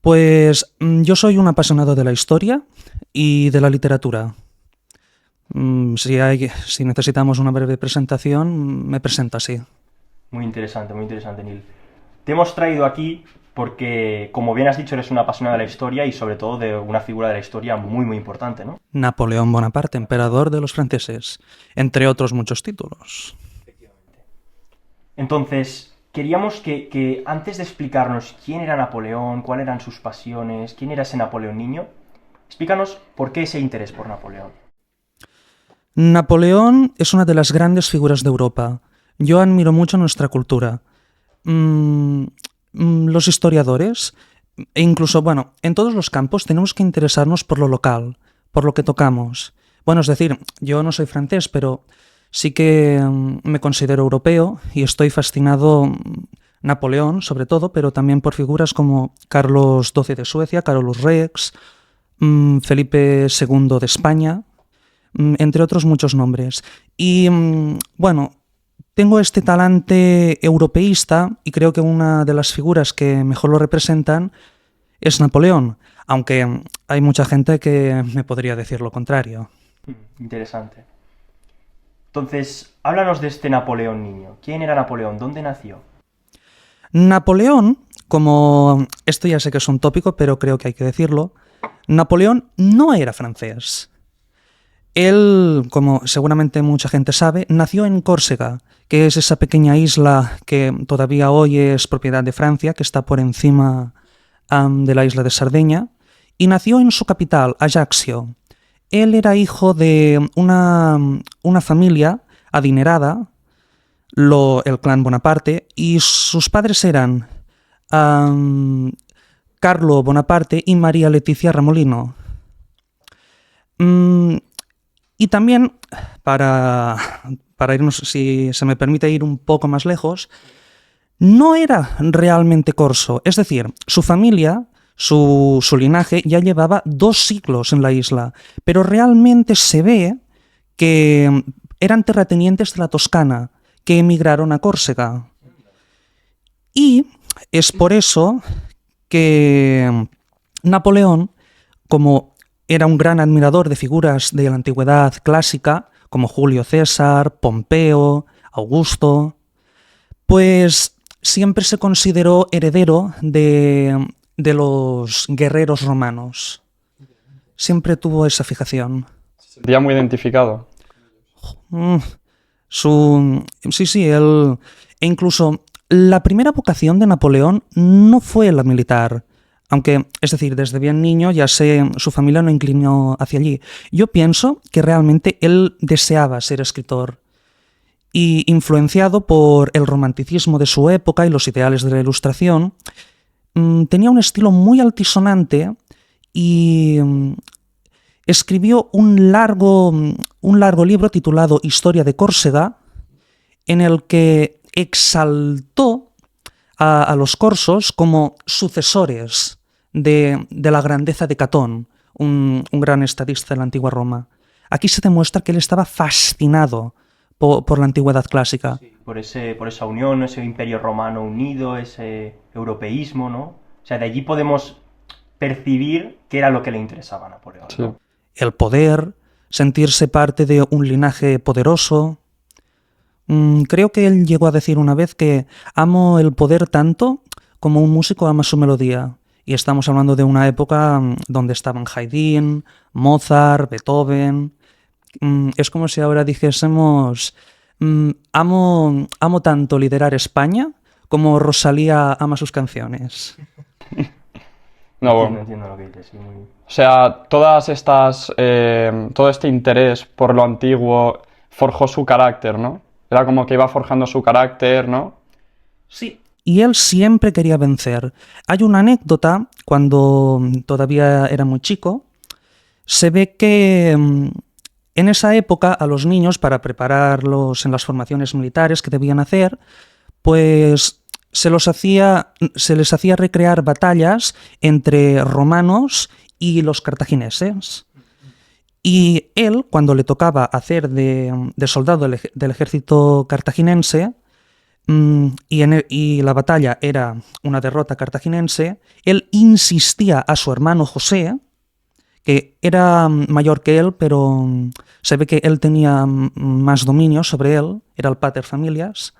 Pues yo soy un apasionado de la historia y de la literatura. Si necesitamos una breve presentación, me presento así. Muy interesante, Neil. Te hemos traído aquí porque, como bien has dicho, eres una apasionada de la historia y sobre todo de una figura de la historia muy importante, ¿no? Napoleón Bonaparte, emperador de los franceses, entre otros muchos títulos. Entonces, queríamos que antes de explicarnos quién era Napoleón, cuáles eran sus pasiones, quién era ese Napoleón niño, explícanos por qué ese interés por Napoleón. Napoleón es una de las grandes figuras de Europa. Yo admiro mucho nuestra cultura. Los historiadores, e incluso, bueno, en todos los campos tenemos que interesarnos por lo local, por lo que tocamos. Bueno, es decir, yo no soy francés, pero sí que me considero europeo y estoy fascinado, Napoleón sobre todo, pero también por figuras como Carlos XII de Suecia, Carolus Rex, Felipe II de España, entre otros muchos nombres. Y bueno, tengo este talante europeísta y creo que una de las figuras que mejor lo representan es Napoleón, aunque hay mucha gente que me podría decir lo contrario. Interesante. Entonces, háblanos de este Napoleón niño. ¿Quién era Napoleón? ¿Dónde nació? Napoleón, como esto ya sé que es un tópico, pero creo que hay que decirlo, Napoleón no era francés. Él, como seguramente mucha gente sabe, nació en Córcega, que es esa pequeña isla que todavía hoy es propiedad de Francia, que está por encima de la isla de Sardeña, y nació en su capital, Ajaccio. Él era hijo de una familia adinerada, el clan Bonaparte, y sus padres eran Carlo Bonaparte y María Leticia Ramolino. Y también, para irnos, si se me permite ir un poco más lejos, no era realmente corso. Es decir, su familia, su linaje, ya llevaba 2 siglos en la isla, pero realmente se ve que eran terratenientes de la Toscana, que emigraron a Córcega. Y es por eso que Napoleón, como era un gran admirador de figuras de la antigüedad clásica, como Julio César, Pompeo, Augusto, pues siempre se consideró heredero de los guerreros romanos. Siempre tuvo esa fijación. Se sentía muy identificado. Mm, sí, él... E incluso la primera vocación de Napoleón no fue la militar, aunque, es decir, desde bien niño su familia lo inclinó hacia allí. Yo pienso que realmente él deseaba ser escritor y, influenciado por el romanticismo de su época y los ideales de la Ilustración, tenía un estilo muy altisonante y escribió un largo libro titulado Historia de Córcega, en el que exaltó a los corsos como sucesores de la grandeza de Catón, un gran estadista de la antigua Roma. Aquí se demuestra que él estaba fascinado por la antigüedad clásica. Sí, por esa unión, ese imperio romano unido, ese europeísmo, ¿no? O sea, de allí podemos percibir qué era lo que le interesaba a Napoleón, Sí. ¿no? El poder, sentirse parte de un linaje poderoso. Creo que él llegó a decir una vez que amo el poder tanto como un músico ama su melodía. Y estamos hablando de una época donde estaban Haydn, Mozart, Beethoven. Es como si ahora dijésemos, amo tanto liderar España como Rosalía ama sus canciones. No, bueno. Entiendo lo que dices, sí, muy... O sea, todo este interés por lo antiguo forjó su carácter, ¿no? Era como que iba forjando su carácter, ¿no? Sí. Y él siempre quería vencer. Hay una anécdota, cuando todavía era muy chico, se ve que en esa época a los niños, para prepararlos en las formaciones militares que debían hacer, pues se les hacía recrear batallas entre romanos y los cartagineses. Y él, cuando le tocaba hacer de soldado del ejército cartaginense, y la batalla era una derrota cartaginense, él insistía a su hermano José, que era mayor que él, pero se ve que él tenía más dominio sobre él, era el pater familias,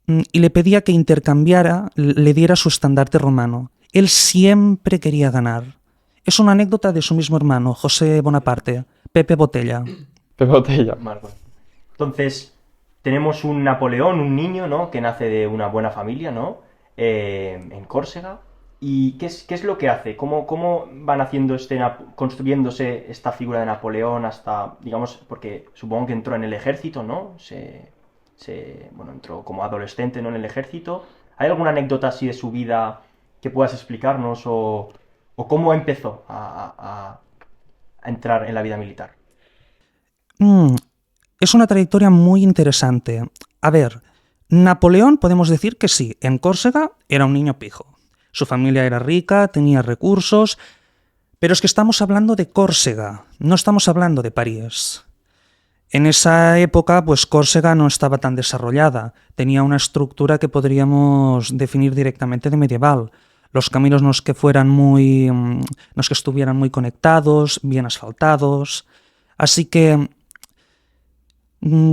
y le pedía que intercambiara, le diera su estandarte romano. Él siempre quería ganar. Es una anécdota de su mismo hermano, José Bonaparte, Pepe Botella. Pepe Botella. Marco. Entonces, tenemos un Napoleón, un niño, ¿no? Que nace de una buena familia, ¿no? En Córcega. ¿Y qué es lo que hace? ¿Cómo van haciendo construyéndose esta figura de Napoleón hasta, digamos, porque supongo que entró en el ejército, ¿no? Bueno, entró como adolescente, ¿no? En el ejército. ¿Hay alguna anécdota así de su vida que puedas explicarnos o cómo empezó a entrar en la vida militar? Es una trayectoria muy interesante. A ver, Napoleón podemos decir que sí, en Córcega era un niño pijo. Su familia era rica, tenía recursos, pero es que estamos hablando de Córcega, no estamos hablando de París. En esa época, pues Córcega no estaba tan desarrollada, tenía una estructura que podríamos definir directamente de medieval. Los caminos no es que estuvieran muy conectados, bien asfaltados. Así que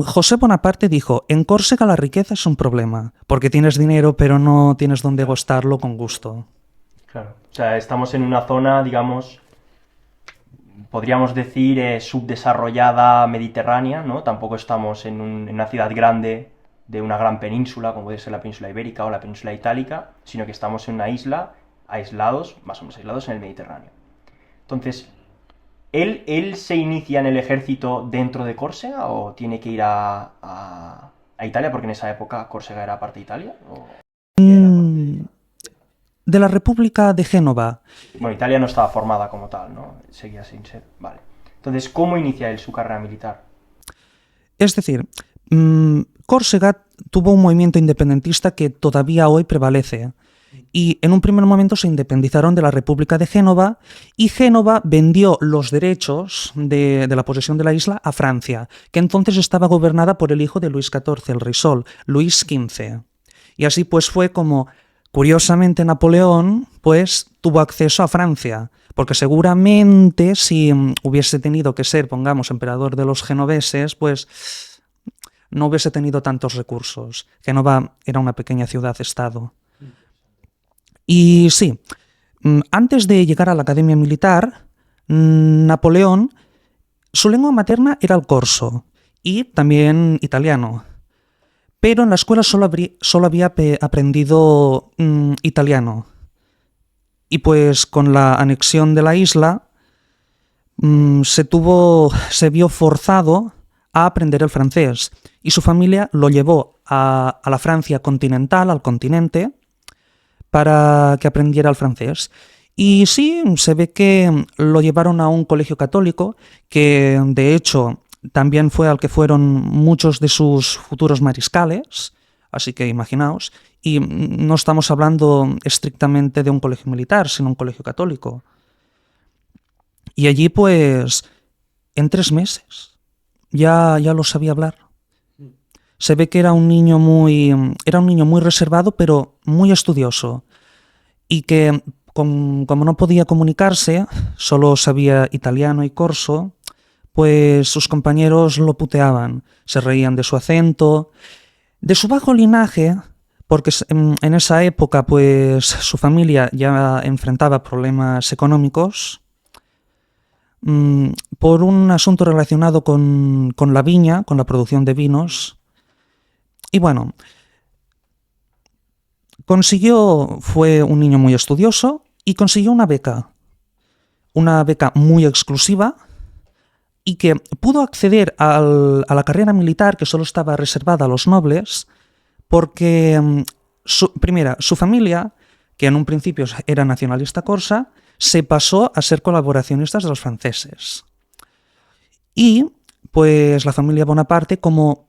José Bonaparte dijo, en Córcega la riqueza es un problema, porque tienes dinero pero no tienes dónde gastarlo con gusto. Claro, o sea, estamos en una zona, digamos, podríamos decir subdesarrollada mediterránea, ¿no? Tampoco estamos en una ciudad grande de una gran península, como puede ser la península ibérica o la península itálica, sino que estamos en una isla, más o menos aislados en el Mediterráneo. Entonces, ¿Él se inicia en el ejército dentro de Córcega o tiene que ir a Italia? Porque en esa época Córcega era parte de Italia. De la República de Génova. Bueno, Italia no estaba formada como tal, ¿no? Seguía sin ser. Vale. Entonces, ¿cómo inicia él su carrera militar? Es decir, Córcega tuvo un movimiento independentista que todavía hoy prevalece. Y en un primer momento se independizaron de la República de Génova y Génova vendió los derechos de la posesión de la isla a Francia, que entonces estaba gobernada por el hijo de Luis XIV, el rey Sol, Luis XV. Y así pues fue como, curiosamente, Napoleón pues tuvo acceso a Francia, porque seguramente si hubiese tenido que ser, pongamos, emperador de los genoveses, pues no hubiese tenido tantos recursos. Génova era una pequeña ciudad-estado. Y sí, antes de llegar a la academia militar, Napoleón, su lengua materna era el corso y también italiano. Pero en la escuela solo había aprendido italiano. Y pues con la anexión de la isla se vio forzado a aprender el francés. Y su familia lo llevó a la Francia continental, al continente, para que aprendiera el francés. Y sí, se ve que lo llevaron a un colegio católico, que de hecho también fue al que fueron muchos de sus futuros mariscales, así que imaginaos, y no estamos hablando estrictamente de un colegio militar, sino un colegio católico. Y allí pues, en 3 meses, ya lo sabía hablar. Se ve que era un niño muy reservado, pero muy estudioso. Y que, como no podía comunicarse, solo sabía italiano y corso, pues sus compañeros lo puteaban. Se reían de su acento, de su bajo linaje, porque en esa época pues su familia ya enfrentaba problemas económicos, por un asunto relacionado con la viña, con la producción de vinos. Y bueno, fue un niño muy estudioso y consiguió una beca muy exclusiva y que pudo acceder a la carrera militar que solo estaba reservada a los nobles porque, su familia, que en un principio era nacionalista corsa, se pasó a ser colaboracionistas de los franceses. Y pues la familia Bonaparte, como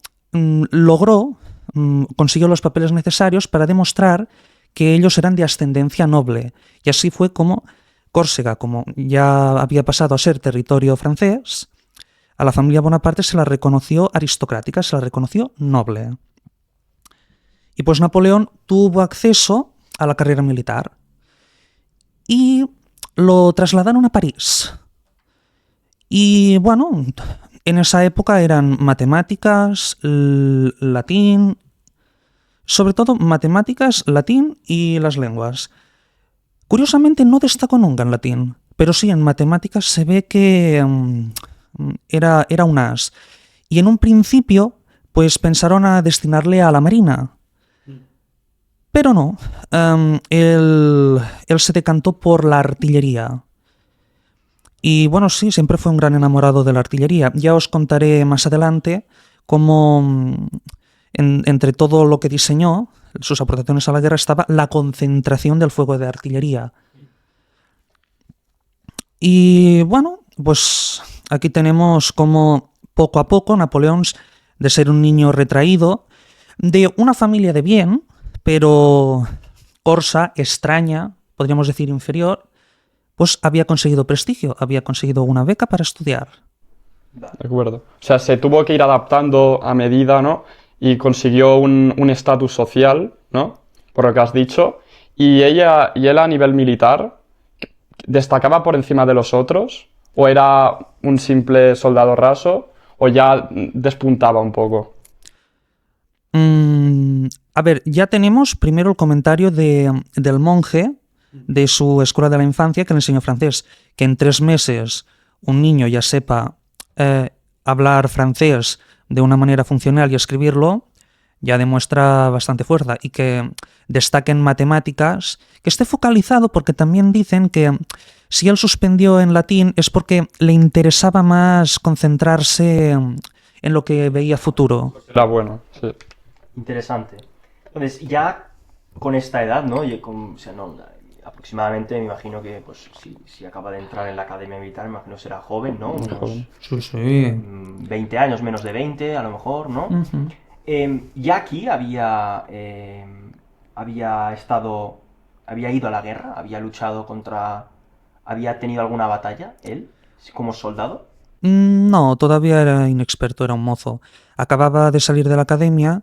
consiguió los papeles necesarios para demostrar que ellos eran de ascendencia noble. Y así fue como Córcega, como ya había pasado a ser territorio francés, a la familia Bonaparte se la reconoció aristocrática, se la reconoció noble. Y pues Napoleón tuvo acceso a la carrera militar y lo trasladaron a París. Y bueno, en esa época eran matemáticas, latín, sobre todo matemáticas, latín y las lenguas. Curiosamente no destacó nunca en latín, pero sí en matemáticas se ve que era un as. Y en un principio, pues pensaron a destinarle a la marina. Pero no, él se decantó por la artillería. Y bueno, sí, siempre fue un gran enamorado de la artillería. Ya os contaré más adelante cómo entre todo lo que diseñó, sus aportaciones a la guerra, estaba la concentración del fuego de artillería. Y bueno, pues aquí tenemos cómo poco a poco Napoleón, de ser un niño retraído, de una familia de bien, pero corsa, extraña, podríamos decir inferior, pues había conseguido prestigio, había conseguido una beca para estudiar. De acuerdo. O sea, se tuvo que ir adaptando a medida, ¿no? Y consiguió un estatus social, ¿no? Por lo que has dicho. Y él a nivel militar, ¿destacaba por encima de los otros? ¿O era un simple soldado raso? ¿O ya despuntaba un poco? A ver, ya tenemos primero el comentario del monje de su escuela de la infancia que le enseñó francés, que en 3 meses un niño ya sepa hablar francés de una manera funcional y escribirlo, ya demuestra bastante fuerza. Y que destaque en matemáticas, que esté focalizado, porque también dicen que si él suspendió en latín es porque le interesaba más concentrarse en lo que veía futuro. Era bueno, sí. Interesante. Entonces, ya con esta edad, ¿no? O sea, no, aproximadamente me imagino que, pues, si acaba de entrar en la academia militar, me imagino será joven, ¿no? Muy Unos joven. Sí. 20 años, menos de 20, a lo mejor, ¿no? Ujú. Ya aquí había ido a la guerra, había tenido alguna batalla, él, como soldado. No, todavía era inexperto, era un mozo. Acababa de salir de la academia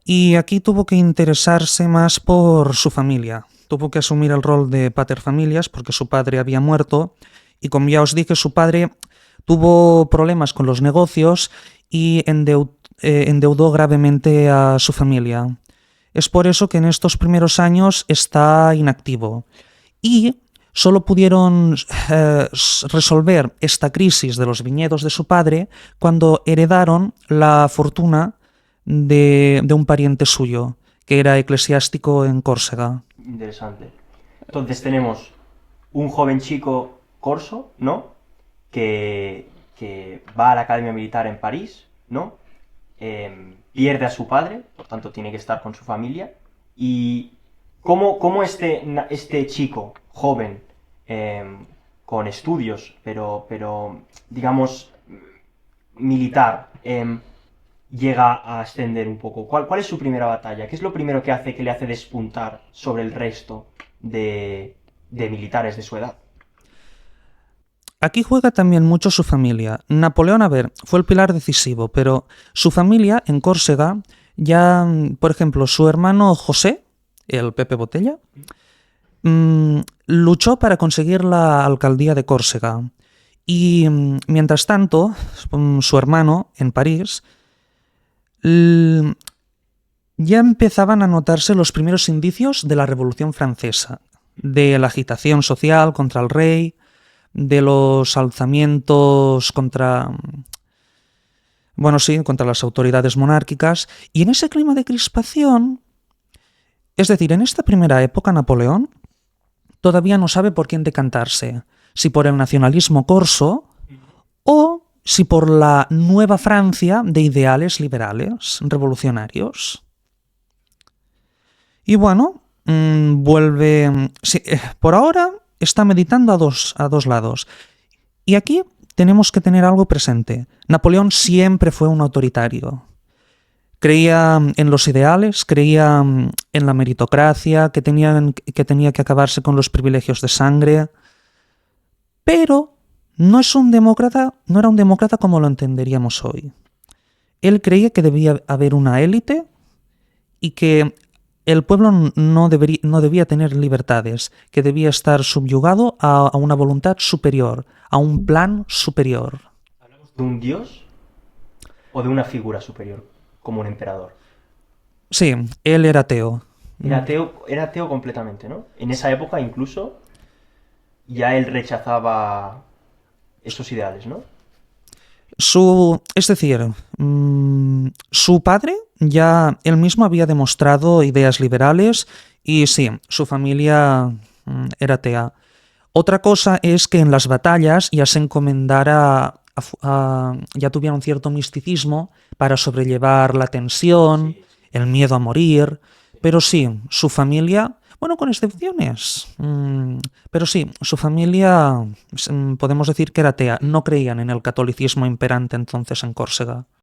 y aquí tuvo que interesarse más por su familia. Tuvo que asumir el rol de pater familias porque su padre había muerto y, como ya os dije, su padre tuvo problemas con los negocios y endeudó gravemente a su familia. Es por eso que en estos primeros años está inactivo. Y solo pudieron resolver esta crisis de los viñedos de su padre cuando heredaron la fortuna de un pariente suyo, que era eclesiástico en Córcega. Interesante. Entonces tenemos un joven chico corso, ¿no? Que va a la Academia Militar en París, ¿no? Pierde a su padre, por tanto tiene que estar con su familia. Y cómo este chico joven, con estudios, pero digamos, militar, llega a ascender un poco. ¿Cuál es su primera batalla? ¿Qué es lo primero que le hace despuntar sobre el resto de militares de su edad? Aquí juega también mucho su familia. Napoleón, a ver, fue el pilar decisivo, pero su familia en Córcega, ya, por ejemplo, su hermano José, el Pepe Botella, luchó para conseguir la alcaldía de Córcega. Y mientras tanto, su hermano, en París, ya empezaban a notarse los primeros indicios de la Revolución Francesa, de la agitación social contra el rey, de los alzamientos contra las autoridades monárquicas. Y en ese clima de crispación, es decir, en esta primera época, Napoleón todavía no sabe por quién decantarse, si por el nacionalismo corso o si por la nueva Francia de ideales liberales, revolucionarios. Y bueno, por ahora está meditando a dos lados. Y aquí tenemos que tener algo presente. Napoleón siempre fue un autoritario. Creía en los ideales, creía en la meritocracia, que tenía que acabarse con los privilegios de sangre, pero no era un demócrata como lo entenderíamos hoy. Él creía que debía haber una élite y que el pueblo no debía tener libertades, que debía estar subyugado a una voluntad superior, a un plan superior. ¿De un dios o de una figura superior, como un emperador? Sí, él era ateo. Era ateo completamente, ¿no? En esa época incluso ya él rechazaba esos ideales, ¿no? Es decir, su padre ya él mismo había demostrado ideas liberales y sí, su familia era atea. Otra cosa es que en las batallas ya se encomendara, ya tuviera un cierto misticismo para sobrellevar la tensión, el miedo a morir, pero sí, su familia, bueno, con excepciones, pero sí, su familia podemos decir que era atea, no creían en el catolicismo imperante entonces en Córcega.